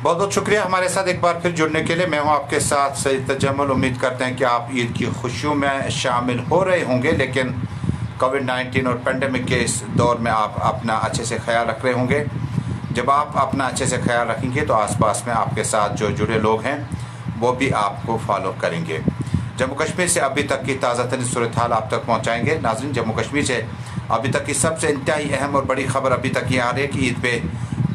बहुत बहुत शुक्रिया हमारे साथ एक बार फिर जुड़ने के लिए। मैं हूं आपके साथ सईद तजम्मुल। उम्मीद करते हैं कि आप ईद की खुशियों में शामिल हो रहे होंगे, लेकिन कोविड-19 और पेंडेमिक के इस दौर में आप अपना अच्छे से ख्याल रख रहे होंगे। जब आप अपना अच्छे से ख्याल रखेंगे तो आसपास में आपके साथ जो जुड़े लोग हैं वो भी आपको फॉलो करेंगे। जम्मू कश्मीर से अभी तक की ताज़ा तरीन सूरत हाल आप तक पहुँचाएँगे। नाज़रीन, जम्मू कश्मीर से अभी तक की सबसे इंतहाई अहम और बड़ी खबर अभी तक ये आ रही है कि ईद पे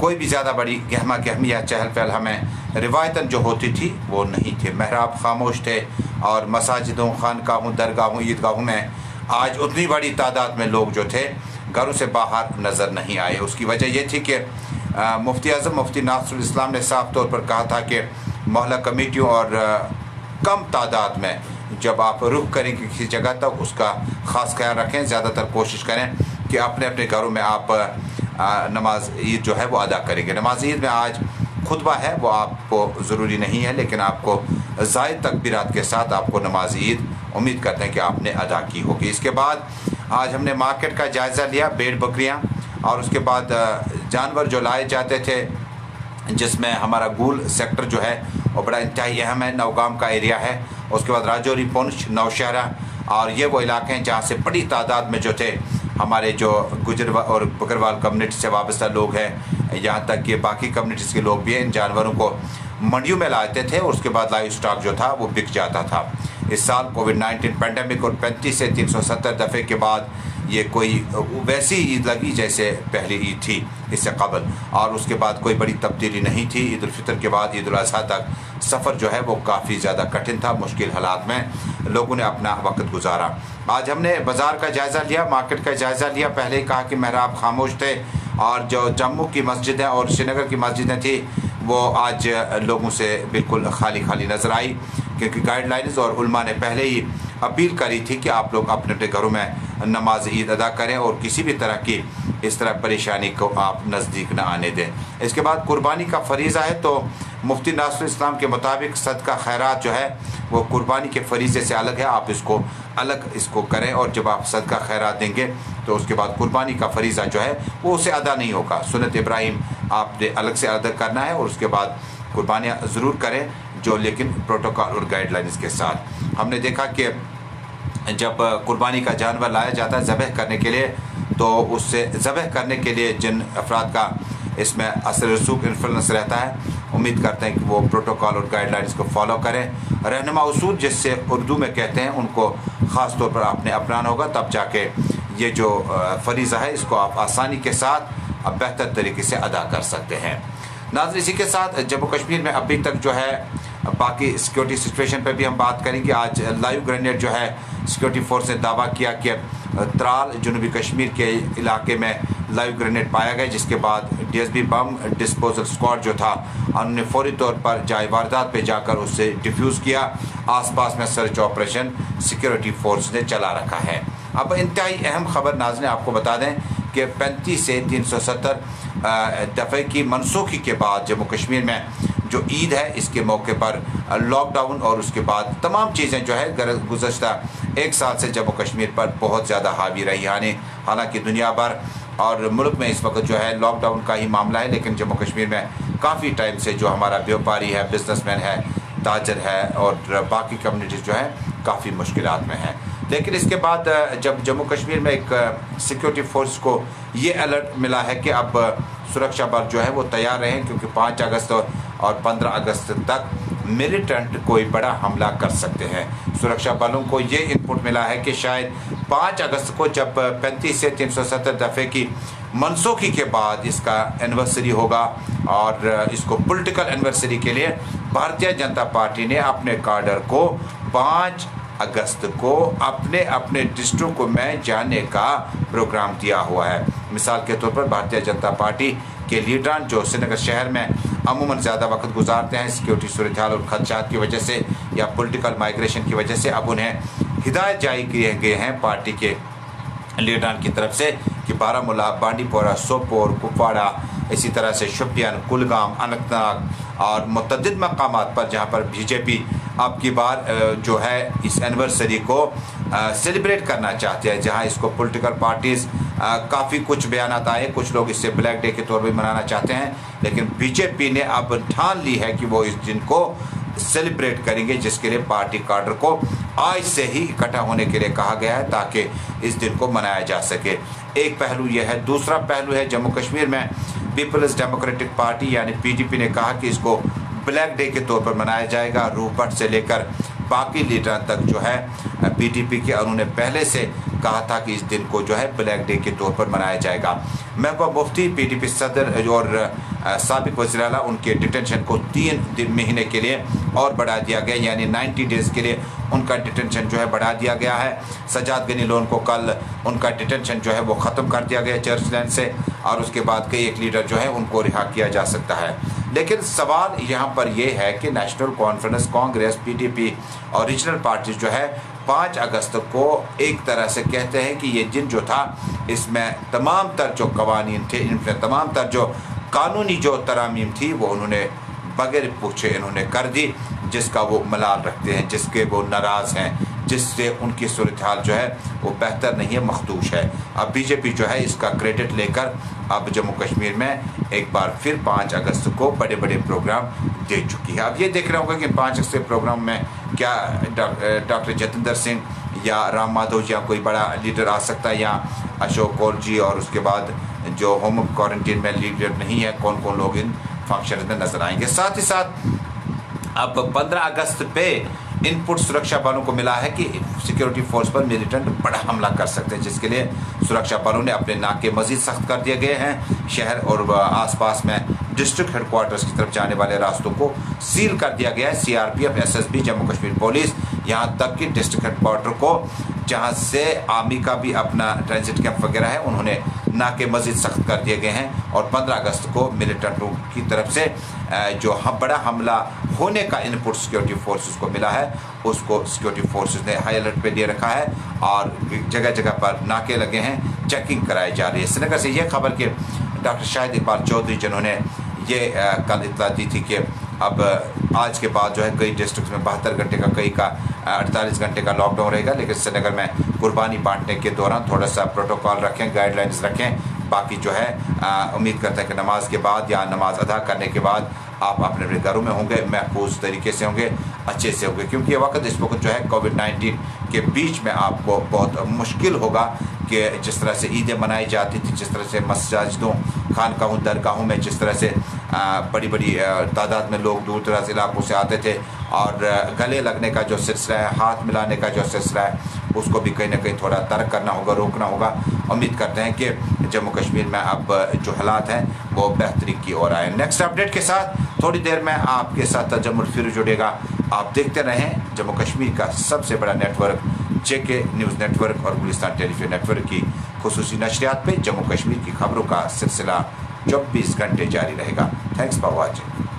कोई भी ज़्यादा बड़ी गहमा गहमी या चहल पहल हमें रिवायतन जो होती थी वो नहीं थी। महराब खामोश थे और मसाजिदों, खानकाहों, दरगाहों, ईदगाहों में आज उतनी बड़ी तादाद में लोग जो थे घरों से बाहर नज़र नहीं आए। उसकी वजह ये थी कि मुफ्ती आज़म मुफ्ती नासरुल इस्लाम ने साफ तौर पर कहा था कि मोहल्ला कमेटियों और कम तादाद में जब आप रुख करें किसी जगह तक उसका ख़ास ख्याल रखें। ज़्यादातर कोशिश करें कि अपने अपने घरों में आप नमाज ईद जो है वो अदा करेंगे। नमाज ईद में आज खुतबा है वो आपको ज़रूरी नहीं है, लेकिन आपको ज़ायद तकबीरात के साथ आपको नमाज ईद उम्मीद करते हैं कि आपने अदा की होगी। इसके बाद आज हमने मार्केट का जायज़ा लिया, भेड़ बकरियाँ और उसके बाद जानवर जो लाए जाते थे, जिसमें हमारा गूल सेक्टर जो है वो बड़ा इंतहाई अहम है, नवगाम का एरिया है। उसके बाद राजौरी, पुंछ, नौशहरा और ये वो इलाके हैं जहाँ से बड़ी तादाद में जो थे हमारे जो गुजरवाल और बकरवाल कम्युनिटी से वाबस्ता लोग हैं, यहाँ तक कि बाकी कम्युनिटीज़ के लोग भी हैं, इन जानवरों को मंडियों में लाते थे और उसके बाद लाइव स्टॉक जो था वो बिक जाता था। इस साल कोविड-19 पेंडेमिक और 35 से 370 दफ़े के बाद ये कोई वैसी ईद लगी जैसे पहली ईद थी इससे कबल, और उसके बाद कोई बड़ी तब्दीली नहीं थी। ईद उल फितर के बाद ईद उल अज़हा तक सफ़र जो है वो काफ़ी ज़्यादा कठिन था, मुश्किल हालात में लोगों ने अपना वक्त गुजारा। आज हमने बाज़ार का जायज़ा लिया, मार्केट का जायज़ा लिया। पहले ही कहा कि महराब खामोश थे और जो जम्मू की मस्जिदें और श्रीनगर की मस्जिदें थी वो आज लोगों से बिल्कुल खाली खाली नज़र आई, क्योंकि गाइडलाइंस और उलमा ने पहले ही अपील करी थी कि आप लोग अपने अपने घरों में नमाज ईद अदा करें और किसी भी तरह की इस तरह परेशानी को आप नज़दीक न आने दें। इसके बाद कुर्बानी का फरीज़ा है, तो मुफ्ती नासरुल इस्लाम के मुताबिक सदका खैरात जो है वो कुर्बानी के फरीज़े से अलग है, आप इसको करें और जब आप सदका खैरात देंगे तो उसके बाद कुर्बानी का फरीज़ा जो है वो उसे अदा नहीं होगा। सुन्नत इब्राहिम आपने अलग से अदा करना है और उसके बाद कुर्बानियाँ ज़रूर करें, जो लेकिन प्रोटोकॉल और गाइडलाइंस के साथ। हमने देखा कि जब कुर्बानी का जानवर लाया जाता है ज़बह करने के लिए, तो उससे ज़बह करने के लिए जिन अफराद का इसमें असर रसूख इन्फ्लुएंस रहता है, उम्मीद करते हैं कि वो प्रोटोकॉल और गाइडलाइंस को फॉलो करें। रहनुमा उसूल जिससे उर्दू में कहते हैं उनको ख़ास तौर पर आपने अपनाना होगा, तब जाके ये जो फरीज़ा है इसको आप आसानी के साथ अब बेहतर तरीके से अदा कर सकते हैं। नाज़रीन, इसी के साथ जम्मू कश्मीर में अभी तक जो है बाकी सिक्योरिटी सिचुएशन पर भी हम बात करेंगे। आज लाइव ग्रेनेड जो है सिक्योरिटी फोर्स ने दावा किया कि त्राल जनूबी कश्मीर के इलाके में लाइव ग्रेनेड पाया गया, जिसके बाद DSB बम डिस्पोजल स्क्वाड जो था उन्होंने फौरी तौर पर जाए वारदात पे जाकर उससे डिफ्यूज़ किया। आसपास में सर्च ऑपरेशन सिक्योरिटी फोर्स ने चला रखा है। अब इंतहाई अहम खबर नाज़रीन आपको बता दें कि 35 से 370 दफ़े की मनसूखी के बाद जम्मू कश्मीर में जो ईद है इसके मौके पर लॉकडाउन और उसके बाद तमाम चीज़ें जो है गुज़श्ता एक साल से जम्मू कश्मीर पर बहुत ज़्यादा हावी रही। हालांकि दुनिया भर और मुल्क में इस वक्त जो है लॉकडाउन का ही मामला है, लेकिन जम्मू कश्मीर में काफ़ी टाइम से जो हमारा व्यापारी है, बिजनेसमैन है, ताजर है और बाकी कम्युनिटीज़ जो है काफ़ी मुश्किलात में हैं। लेकिन इसके बाद जब जम्मू कश्मीर में एक सिक्योरिटी फोर्स को ये अलर्ट मिला है कि अब सुरक्षा बल जो है वो तैयार रहें, क्योंकि 5 अगस्त और 15 अगस्त तक मिलिटेंट कोई बड़ा हमला कर सकते हैं। सुरक्षा बलों को ये इनपुट मिला है कि शायद 5 अगस्त को जब 35 से 370 दफ़े की मनसूखी के बाद इसका एनिवर्सरी होगा और इसको पॉलिटिकल एनिवर्सरी के लिए भारतीय जनता पार्टी ने अपने काडर को 5 अगस्त को अपने अपने डिस्ट्रिक्ट में जाने का प्रोग्राम दिया हुआ है। मिसाल के तौर पर भारतीय जनता पार्टी के लीडरान जो श्रीनगर शहर में अमूमन ज़्यादा वक्त गुजारते हैं सिक्योरिटी सूरत हाल और खदशात की वजह से या पॉलिटिकल माइग्रेशन की वजह से, अब उन्हें हिदायत जारी किए गए हैं पार्टी के लीडरान की तरफ से कि बारामूला, बांडीपोरा, सोपोर, कुपवाड़ा, इसी तरह से शुपियान, कुलगाम, अनंतनाग और मुतअद्दिद मकामात पर जहाँ पर बीजेपी अब की बार जो है इस एनिवर्सरी को सेलिब्रेट करना चाहते हैं, जहाँ इसको पॉलिटिकल पार्टीज़ काफ़ी कुछ बयानात आए, कुछ लोग इसे ब्लैक डे के तौर पर मनाना चाहते हैं, लेकिन बीजेपी ने अब ठान ली है कि वो इस दिन को सेलिब्रेट करेंगे, जिसके लिए पार्टी कार्डर को आज से ही इकट्ठा होने के लिए कहा गया है ताकि इस दिन को मनाया जा सके। एक पहलू यह है। दूसरा पहलू है जम्मू कश्मीर में पीपल्स डेमोक्रेटिक पार्टी यानी पीडीपी ने कहा कि इसको ब्लैक डे के तौर पर मनाया जाएगा। रूप भट्ट से लेकर बाकी लीडर तक जो है पीडीपी के, उन्होंने पहले से कहा था कि इस दिन को जो है ब्लैक डे के तौर पर मनाया जाएगा। महबूबा मुफ्ती पीडीपी सदर और साबिक वज़ीर आला, उनके डिटेंशन को 3 महीने के लिए और बढ़ा दिया गया, यानी 90 डेज़ के लिए उनका डिटेंशन जो है बढ़ा दिया गया है। सजाद गनी लोन को कल उनका डिटेंशन जो है वो ख़त्म कर दिया गया चर्च लैंड से, और उसके बाद कई एक लीडर जो है उनको रिहा किया जा सकता है। लेकिन सवाल यहाँ पर यह है कि नेशनल कॉन्फ्रेंस, कांग्रेस, पीडीपी और रीजनल पार्टीज जो है 5 अगस्त को एक तरह से कहते हैं कि ये दिन जो था इसमें तमाम तर जो कवानीन थे, इनमें तमाम तर जो कानूनी जो तरामीम थी वो उन्होंने बगैर पूछे इन्होंने कर दी, जिसका वो मलाल रखते हैं, जिसके वो नाराज़ हैं, जिससे उनकी सूरत हाल जो है वो बेहतर नहीं है, मखदूश है। अब बीजेपी जो है इसका क्रेडिट लेकर अब जम्मू कश्मीर में एक बार फिर 5 अगस्त को बड़े बड़े प्रोग्राम दे चुकी है। अब ये देख रहा होगा कि 5 अगस्त के प्रोग्राम में क्या डॉक्टर जतिंदर सिंह या राम माधव या कोई बड़ा लीडर आ सकता है, या अशोक कौल जी, और उसके बाद जो होम क्वारंटीन में लीडर नहीं है, कौन कौन लोग इन फंक्शन में नजर आएंगे। साथ ही साथ अब 15 अगस्त पे इनपुट सुरक्षा बलों को मिला है कि सिक्योरिटी फोर्स पर मिलिटेंट बड़ा हमला कर सकते हैं, जिसके लिए सुरक्षा बलों ने अपने नाके मजीद सख्त कर दिए गए हैं। शहर और आसपास में डिस्ट्रिक्ट हेडक्वार्टर्स की तरफ जाने वाले रास्तों को सील कर दिया गया है। CRPF, SSB, Jammu Kashmir police, यहाँ तक कि डिस्ट्रिक्ट हेडक्वार्टर को जहाँ से आर्मी का भी अपना ट्रांजिट कैंप वगैरह है, उन्होंने नाके मजीद सख्त कर दिए गए हैं। और 15 अगस्त को मिलिटेंटों की तरफ से जो बड़ा हमला होने का इनपुट सिक्योरिटी फोर्सेस को मिला है, उसको सिक्योरिटी फोर्सेस ने हाई अलर्ट पे लिए रखा है और जगह जगह पर नाके लगे हैं, चेकिंग कराई जा रही है। श्रीनगर से ये खबर कि डॉक्टर शाहिद इकबाल चौधरी जिन्होंने ये कल इत्तला दी थी कि अब आज के बाद जो है कई डिस्ट्रिक्ट में 72 घंटे का, कई का 48 घंटे का लॉकडाउन रहेगा, लेकिन श्रीनगर में कुर्बानी बांटने के दौरान थोड़ा सा प्रोटोकॉल रखें, गाइडलाइंस रखें। बाकी जो है उम्मीद करते हैं कि नमाज के बाद या नमाज अदा करने के बाद आप अपने अपने घरों में होंगे, महफूज तरीके से होंगे, अच्छे से होंगे, क्योंकि ये वक्त इस वक्त जो है कोविड-19 के बीच में आपको बहुत मुश्किल होगा कि जिस तरह से ईदें मनाई जाती थी, जिस तरह से मस्जिदों, खानकाहों, दरगाहों में जिस तरह से बड़ी बड़ी तादाद में लोग दूर दराज इलाकों से आते थे, और गले लगने का जो सिलसिला है, हाथ मिलाने का जो सिलसिला है, उसको भी कहीं ना कहीं थोड़ा तर्क करना होगा, रोकना होगा। उम्मीद करते हैं कि जम्मू कश्मीर में अब जो हालात हैं वो बेहतरी की ओर आए। नेक्स्ट अपडेट के साथ थोड़ी देर में आपके साथ तजम्मुल फिर जुड़ेगा। आप देखते रहें जम्मू कश्मीर का सबसे बड़ा नेटवर्क जेके न्यूज़ नेटवर्क और गुलिस्तान टेलीविजन नेटवर्क की खुसूसी नशरियात पे जम्मू कश्मीर की खबरों का सिलसिला 24 घंटे जारी रहेगा। Thanks for watching.